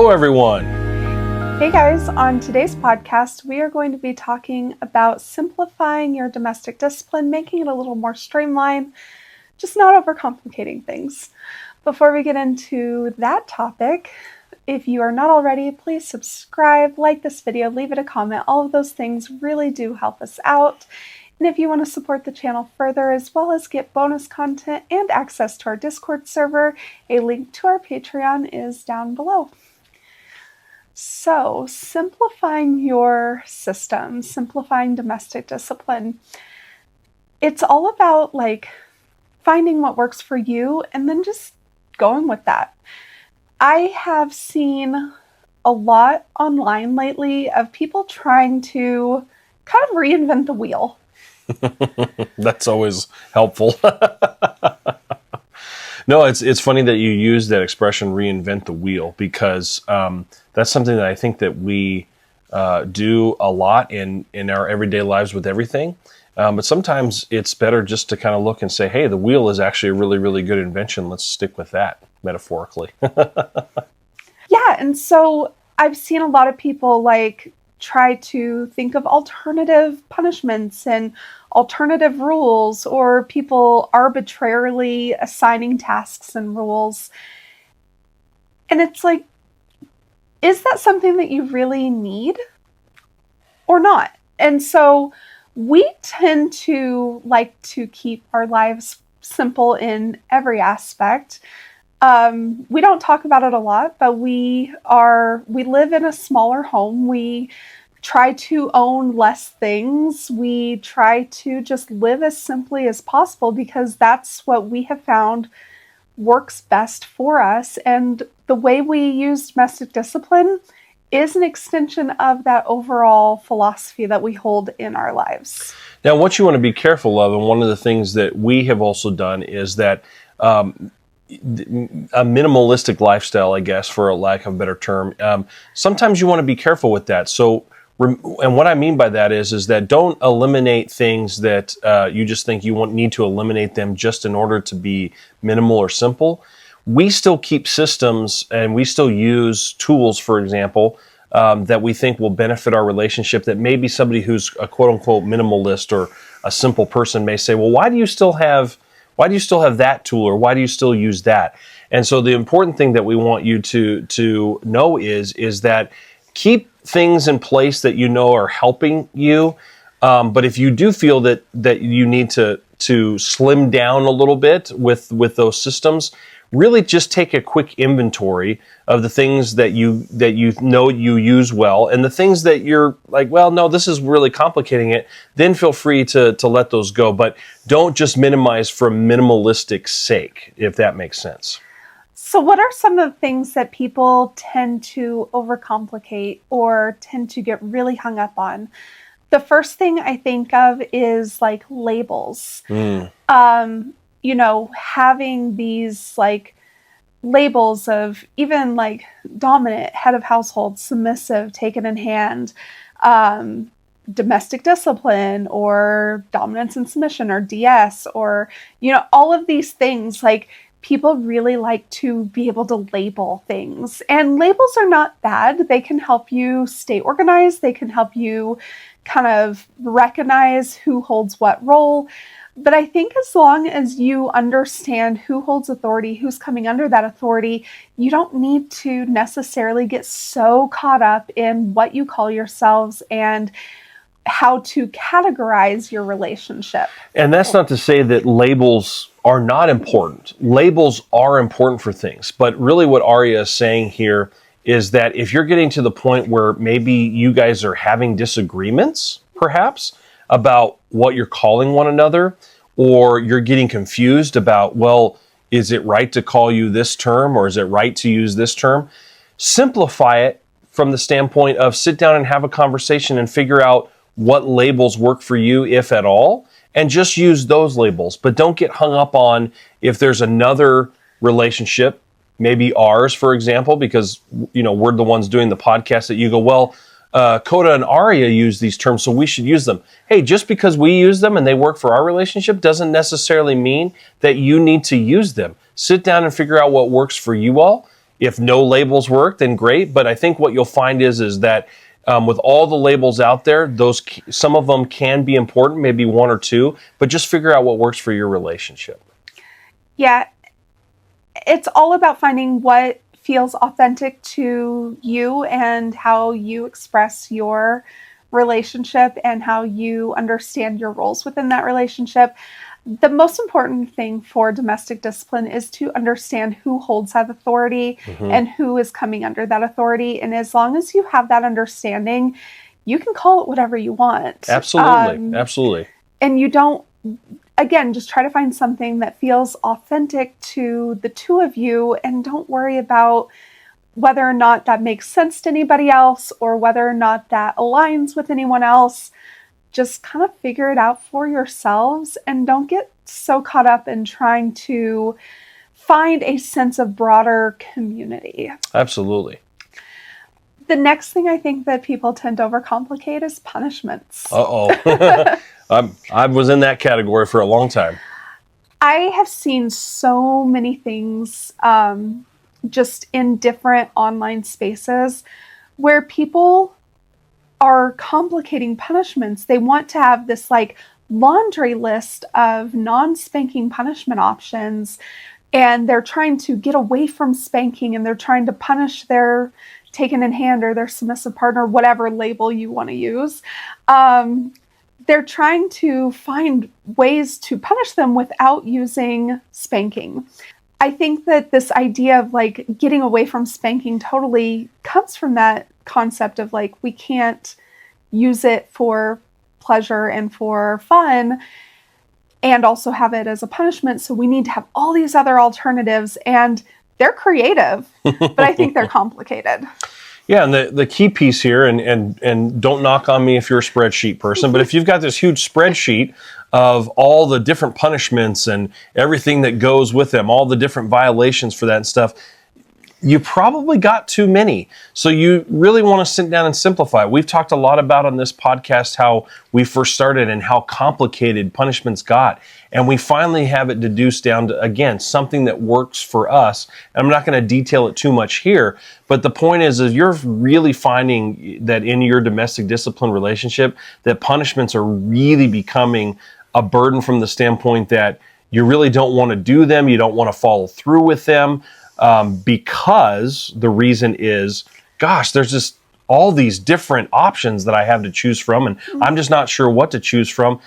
Hello, everyone. Hey guys, on today's podcast, we are going to be talking about simplifying your domestic discipline, making it a little more streamlined, just not overcomplicating things. Before we get into that topic, if you are not already, please subscribe, like this video, leave it a comment. All of those things really do help us out. And if you want to support the channel further, as well as get bonus content and access to our Discord server, a link to our Patreon is down below. So, simplifying your system, simplifying domestic discipline, it's all about finding what works for you and then just going with that. I have seen a lot online lately of people trying to kind of reinvent the wheel. That's always helpful. No, it's funny that you use that expression, reinvent the wheel, because that's something that I think that we do a lot in our everyday lives with everything. But sometimes it's better just to kind of look and say, hey, the wheel is actually a really, really good invention. Let's stick with that, metaphorically. Yeah, and so I've seen a lot of people try to think of alternative punishments and alternative rules, or people arbitrarily assigning tasks and rules. And it's like, is that something that you really need or not? And so we tend to like to keep our lives simple in every aspect. We don't talk about it a lot, but we live in a smaller home. We try to own less things. We try to just live as simply as possible because that's what we have found works best for us. And the way we use domestic discipline is an extension of that overall philosophy that we hold in our lives. Now, what you want to be careful of, and one of the things that we have also done, is that a minimalistic lifestyle, I guess, for a lack of a better term, sometimes you want to be careful with that. So, and what I mean by that is that don't eliminate things that you just think you need to eliminate them just in order to be minimal or simple. We still keep systems and we still use tools, for example, that we think will benefit our relationship, that maybe somebody who's a quote unquote minimalist or a simple person may say, well, why do you still have that tool, or why do you still use that? And so the important thing that we want you to know is that keep things in place that you know are helping you. But if you do feel that you need to slim down a little bit with those systems, really just take a quick inventory of the things that you know you use well, and the things that you're like, well, no, this is really complicating it. Then feel free to let those go, but don't just minimize for minimalistic sake, if that makes sense. So what are some of the things that people tend to overcomplicate or tend to get really hung up on? The first thing I think of is labels. Having these labels of even dominant, head of household, submissive, taken in hand, domestic discipline, or dominance and submission, or DS, or, all of these things. People really like to be able to label things, and labels are not bad. They can help you stay organized. They can help you kind of recognize who holds what role. But I think as long as you understand who holds authority, who's coming under that authority, you don't need to necessarily get so caught up in what you call yourselves and how to categorize your relationship. And that's not to say that labels are not important. Labels are important for things. But really what Aria is saying here is that if you're getting to the point where maybe you guys are having disagreements, perhaps, about what you're calling one another, or you're getting confused about, well, is it right to call you this term, or is it right to use this term? Simplify it from the standpoint of sit down and have a conversation and figure out what labels work for you, if at all, and just use those labels. But don't get hung up on if there's another relationship, maybe ours, for example, because we're the ones doing the podcast, that you go, well, Coda and Aria use these terms, so we should use them. Hey, just because we use them and they work for our relationship doesn't necessarily mean that you need to use them. Sit down and figure out what works for you all, If no labels work, then great. But I think what you'll find is that with all the labels out there, some of them can be important, maybe one or two, but just figure out what works for your relationship. Yeah, it's all about finding what feels authentic to you and how you express your relationship and how you understand your roles within that relationship. The most important thing for domestic discipline is to understand who holds that authority and who is coming under that authority. And as long as you have that understanding, you can call it whatever you want. Absolutely. Absolutely. And you don't, again, just try to find something that feels authentic to the two of you, and don't worry about whether or not that makes sense to anybody else or whether or not that aligns with anyone else. Just kind of figure it out for yourselves and don't get so caught up in trying to find a sense of broader community. Absolutely. The next thing I think that people tend to overcomplicate is punishments. Uh-oh. I was in that category for a long time. I have seen so many things just in different online spaces where people are complicating punishments. They want to have this like laundry list of non-spanking punishment options, and they're trying to get away from spanking, and they're trying to punish their taken in hand or their submissive partner, whatever label you want to use. They're trying to find ways to punish them without using spanking. I think that this idea of like getting away from spanking totally comes from that concept of like, we can't use it for pleasure and for fun and also have it as a punishment. So we need to have all these other alternatives, and they're creative, but I think they're complicated. Yeah, and the key piece here, and don't knock on me if you're a spreadsheet person, but if you've got this huge spreadsheet of all the different punishments and everything that goes with them, all the different violations for that and stuff, you probably got too many. So you really want to sit down and simplify. We've talked a lot about on this podcast how we first started and how complicated punishments got. And we finally have it deduced down to, again, something that works for us. And I'm not going to detail it too much here, but the point is you're really finding that in your domestic discipline relationship, that punishments are really becoming a burden from the standpoint that you really don't want to do them. You don't want to follow through with them. Because the reason is, gosh, there's just all these different options that I have to choose from, and I'm just not sure what to choose from.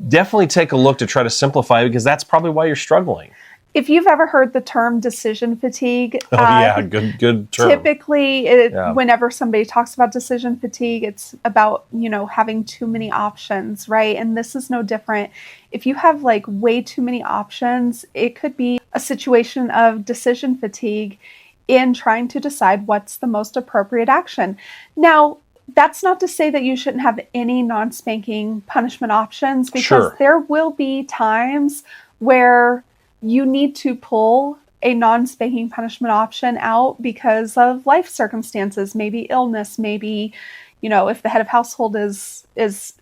Definitely take a look to try to simplify, because that's probably why you're struggling. If you've ever heard the term decision fatigue, good term. Typically, whenever somebody talks about decision fatigue, it's about, having too many options, right? And this is no different. If you have like way too many options, it could be a situation of decision fatigue in trying to decide what's the most appropriate action. Now, that's not to say that you shouldn't have any non-spanking punishment options, because there will be times where you need to pull a non-spanking punishment option out because of life circumstances, maybe illness, maybe, if the head of household is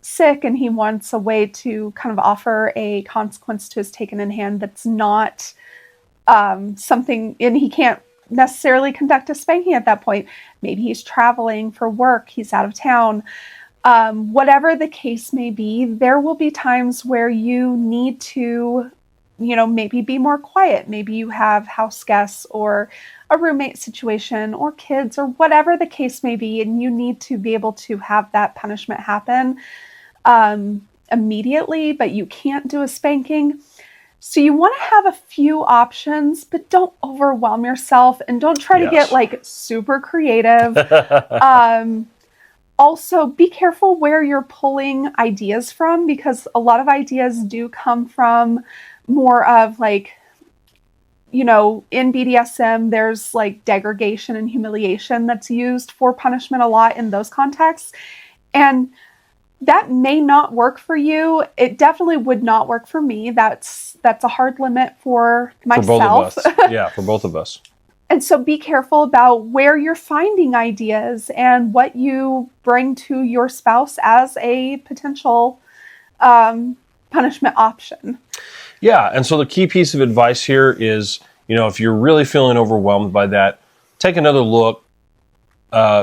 sick and he wants a way to kind of offer a consequence to his taken in hand that's not something, and he can't necessarily conduct a spanking at that point. Maybe he's traveling for work, he's out of town. Whatever the case may be, there will be times where you need to maybe be more quiet. Maybe you have house guests or a roommate situation or kids or whatever the case may be, and you need to be able to have that punishment happen immediately, but you can't do a spanking. So you want to have a few options, but don't overwhelm yourself and don't try to get like super creative. Also, be careful where you're pulling ideas from, because a lot of ideas do come from more of like, in BDSM, there's like degradation and humiliation that's used for punishment a lot in those contexts. And that may not work for you. It definitely would not work for me. That's a hard limit for myself. For both of us. Yeah, for both of us. And so be careful about where you're finding ideas and what you bring to your spouse as a potential punishment option. Yeah, and so the key piece of advice here is, if you're really feeling overwhelmed by that, take another look,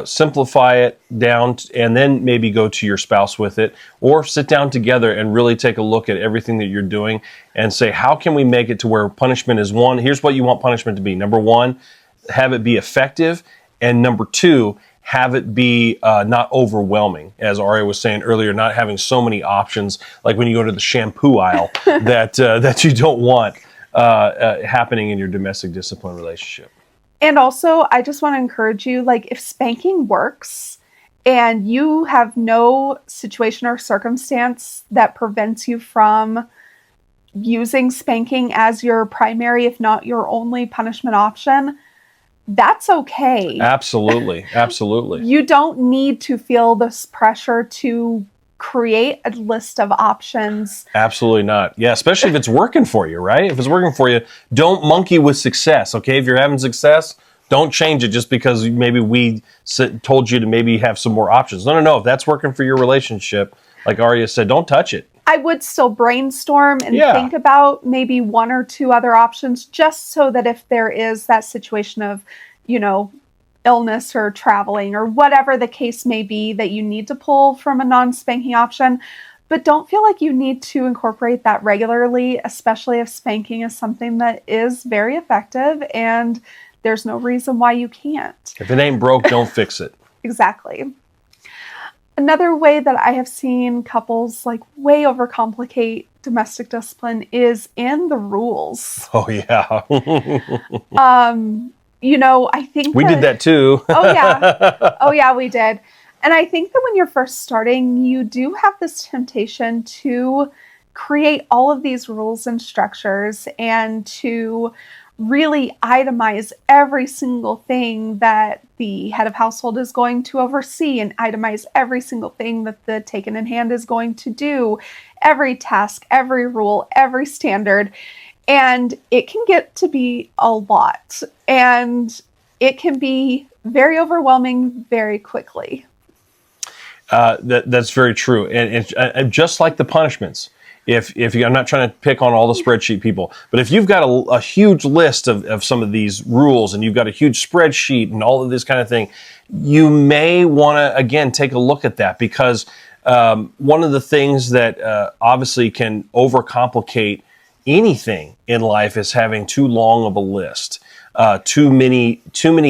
simplify it down, and then maybe go to your spouse with it, or sit down together and really take a look at everything that you're doing and say, how can we make it to where punishment is one? Here's what you want punishment to be. Number one, have it be effective. And number two, have it be not overwhelming. As Aria was saying earlier, not having so many options, like when you go to the shampoo aisle, that you don't want happening in your domestic discipline relationship. And also, I just want to encourage you, like, if spanking works and you have no situation or circumstance that prevents you from using spanking as your primary, if not your only punishment option, that's okay. Absolutely. Absolutely. You don't need to feel this pressure to create a list of options. Absolutely not. Yeah, especially if it's working for you, right? If it's working for you, don't monkey with success, okay? If you're having success, don't change it just because maybe we told you to maybe have some more options. No. If that's working for your relationship, like Aria said, don't touch it. I would still brainstorm and think about maybe one or two other options, just so that if there is that situation of, illness or traveling or whatever the case may be, that you need to pull from a non-spanking option. But don't feel like you need to incorporate that regularly, especially if spanking is something that is very effective and there's no reason why you can't. If it ain't broke, don't fix it. Exactly. Another way that I have seen couples way overcomplicate domestic discipline is in the rules. Oh, yeah. I think we did that too. Oh, yeah. Oh, yeah, we did. And I think that when you're first starting, you do have this temptation to create all of these rules and structures and to really itemize every single thing that the head of household is going to oversee and itemize every single thing that the taken in hand is going to do, every task, every rule, every standard. And it can get to be a lot. And it can be very overwhelming very quickly. That's very true. And just like the punishments, if you, I'm not trying to pick on all the spreadsheet people, but if you've got a huge list of some of these rules and you've got a huge spreadsheet and all of this kind of thing, you may want to, again, take a look at that, because one of the things that obviously can overcomplicate anything in life is having too long of a list. Too many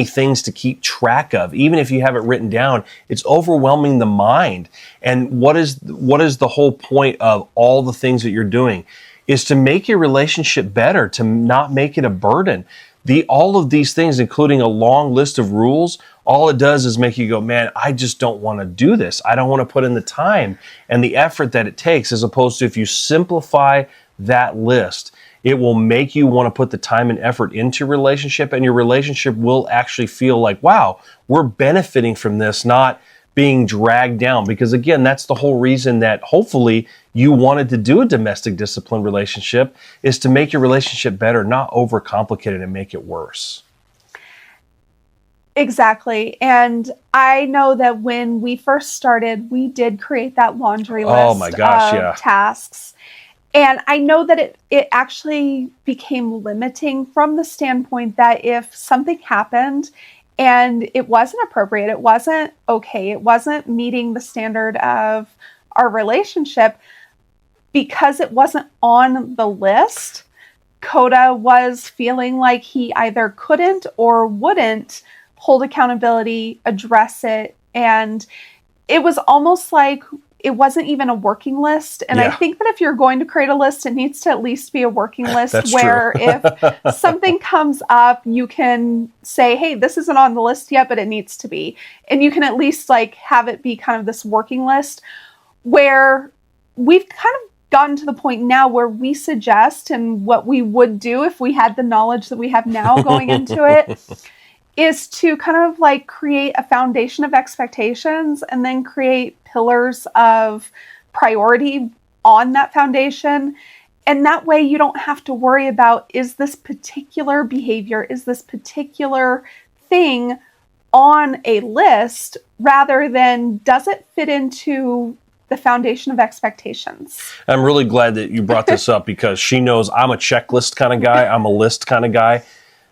things to keep track of. Even if you have it written down, it's overwhelming the mind. And what is the whole point of all the things that you're doing? Is to make your relationship better, to not make it a burden. All of these things, including a long list of rules, all it does is make you go, man, I just don't want to do this. I don't want to put in the time and the effort that it takes, as opposed to if you simplify that list, it will make you want to put the time and effort into your relationship, and your relationship will actually feel like, wow, we're benefiting from this, not being dragged down. Because again, that's the whole reason that hopefully you wanted to do a domestic discipline relationship, is to make your relationship better, not overcomplicate it and make it worse. Exactly. And I know that when we first started, we did create that laundry list of tasks. And I know that it actually became limiting from the standpoint that if something happened and it wasn't appropriate, it wasn't okay, it wasn't meeting the standard of our relationship, because it wasn't on the list, Coda was feeling like he either couldn't or wouldn't hold accountability, address it. And it was almost like it wasn't even a working list. And I think that if you're going to create a list, it needs to at least be a working list where if something comes up, you can say, hey, this isn't on the list yet, but it needs to be. And you can at least have it be kind of this working list, where we've kind of gotten to the point now where we suggest, and what we would do if we had the knowledge that we have now going into it, is to kind of create a foundation of expectations and then create pillars of priority on that foundation. And that way you don't have to worry about, is this particular behavior, is this particular thing on a list, rather than does it fit into the foundation of expectations. I'm really glad that you brought this up, because she knows I'm a checklist kind of guy. I'm a list kind of guy.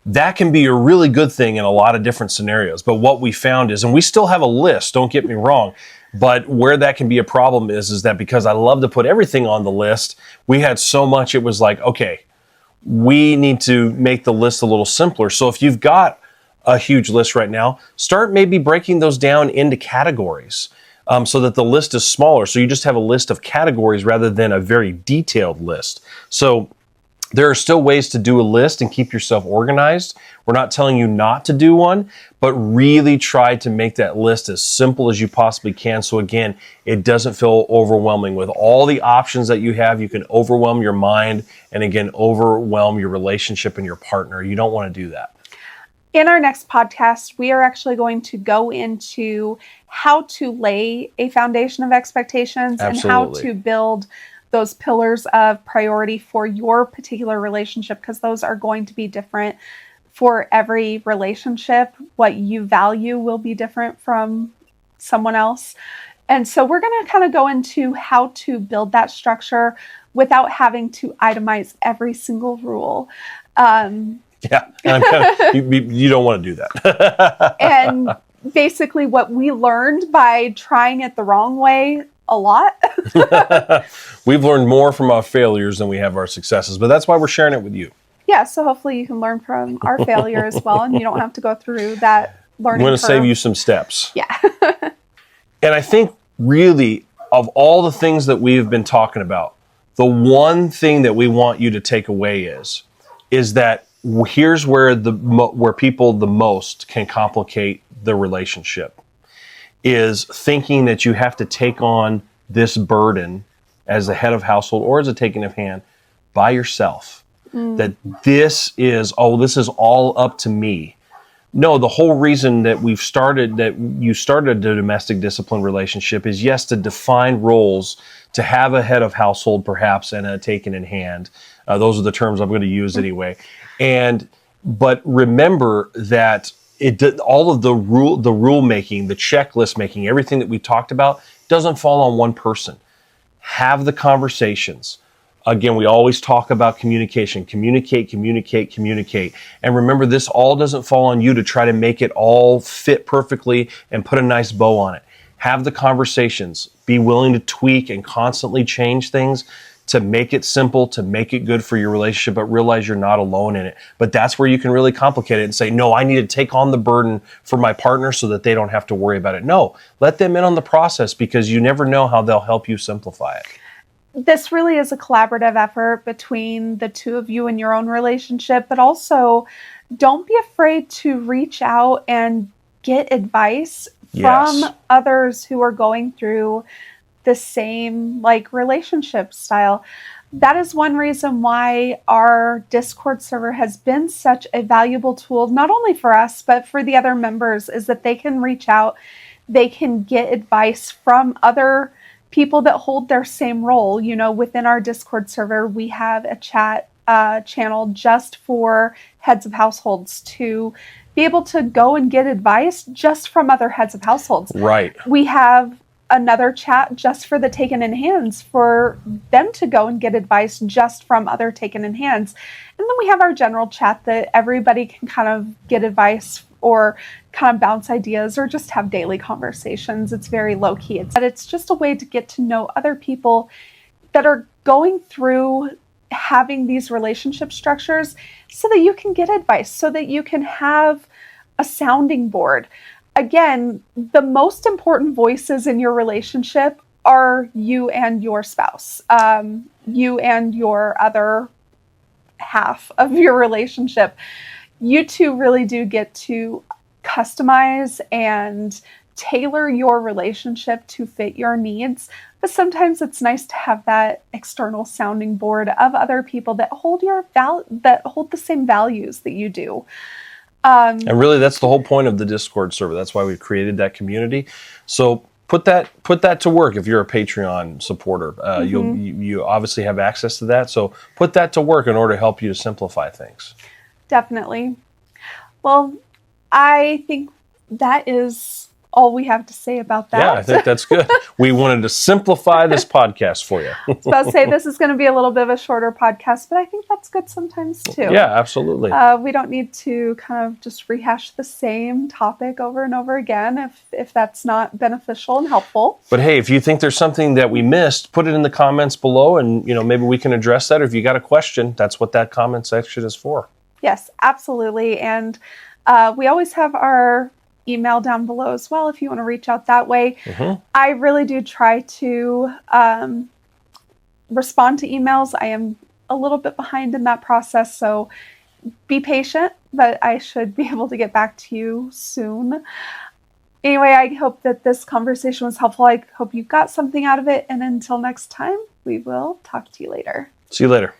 That can be a really good thing in a lot of different scenarios. But what we found is, and we still have a list, don't get me wrong, but where that can be a problem is that because I love to put everything on the list, we had so much, it was like, okay, we need to make the list a little simpler. So if you've got a huge list right now, start maybe breaking those down into categories so that the list is smaller. So you just have a list of categories rather than a very detailed list. So there are still ways to do a list and keep yourself organized. We're not telling you not to do one, but really try to make that list as simple as you possibly can. So again, it doesn't feel overwhelming. With all the options that you have, you can overwhelm your mind and again, overwhelm your relationship and your partner. You don't want to do that. In our next podcast, we are actually going to go into how to lay a foundation of expectations and how to build those pillars of priority for your particular relationship, because those are going to be different for every relationship. What you value will be different from someone else. And so we're going to kind of go into how to build that structure without having to itemize every single rule. Yeah, and you don't want to do that. And basically what we learned by trying it the wrong way a lot. We've learned more from our failures than we have our successes, but that's why we're sharing it with you. Yeah, so hopefully you can learn from our failure as well, and you don't have to go through that learning I'm going to curve. save you some steps. Yeah. And I think really of all the things that we've been talking about, the one thing that we want you to take away is that here's where where people the most can complicate the relationship, is thinking that you have to take on this burden as the head of household or as a taking of hand by yourself. That this is all up to me. No, the whole reason that you started a domestic discipline relationship is, yes, to define roles, to have a head of household perhaps and a taken in hand. Those are the terms I'm going to use anyway. But remember that all of the rule making, the checklist making, everything that we talked about doesn't fall on one person. Have the conversations. Again, we always talk about communication. Communicate. And remember, this all doesn't fall on you to try to make it all fit perfectly and put a nice bow on it. Have the conversations. Be willing to tweak and constantly change things to make it simple, to make it good for your relationship, but realize you're not alone in it. But that's where you can really complicate it and say, no, I need to take on the burden for my partner so that they don't have to worry about it. No, let them in on the process, because you never know how they'll help you simplify it. This really is a collaborative effort between the two of you in your own relationship, but also don't be afraid to reach out and get advice from others who are going through the same relationship style. That is one reason why our Discord server has been such a valuable tool, not only for us, but for the other members, is that they can reach out, they can get advice from other people that hold their same role. Within our Discord server, we have a chat channel just for heads of households to be able to go and get advice just from other heads of households. Right. We have another chat just for the taken in hands, for them to go and get advice just from other taken in hands. And then we have our general chat that everybody can kind of get advice or kind of bounce ideas or just have daily conversations. It's very low key. It's just a way to get to know other people that are going through having these relationship structures, so that you can get advice, so that you can have a sounding board. Again, the most important voices in your relationship are you and your spouse, you and your other half of your relationship. You two really do get to customize and tailor your relationship to fit your needs. But sometimes it's nice to have that external sounding board of other people that hold the same values that you do. And really, that's the whole point of the Discord server. That's why we've created that community. So put that to work. If you're a Patreon supporter, you obviously have access to that. So put that to work in order to help you to simplify things. Definitely. Well, I think that is all we have to say about that. Yeah, I think that's good. We wanted to simplify this podcast for you. I was about to say this is going to be a little bit of a shorter podcast, but I think that's good sometimes too. Yeah, absolutely. We don't need to kind of just rehash the same topic over and over again if that's not beneficial and helpful. But hey, if you think there's something that we missed, put it in the comments below, and maybe we can address that. Or if you got a question, that's what that comment section is for. Yes, absolutely. And we always have our email down below as well if you want to reach out that way. Mm-hmm. I really do try to respond to emails. I am a little bit behind in that process, so be patient, but I should be able to get back to you soon. Anyway, I hope that this conversation was helpful. I hope you got something out of it, and until next time, we will talk to you later. See you later.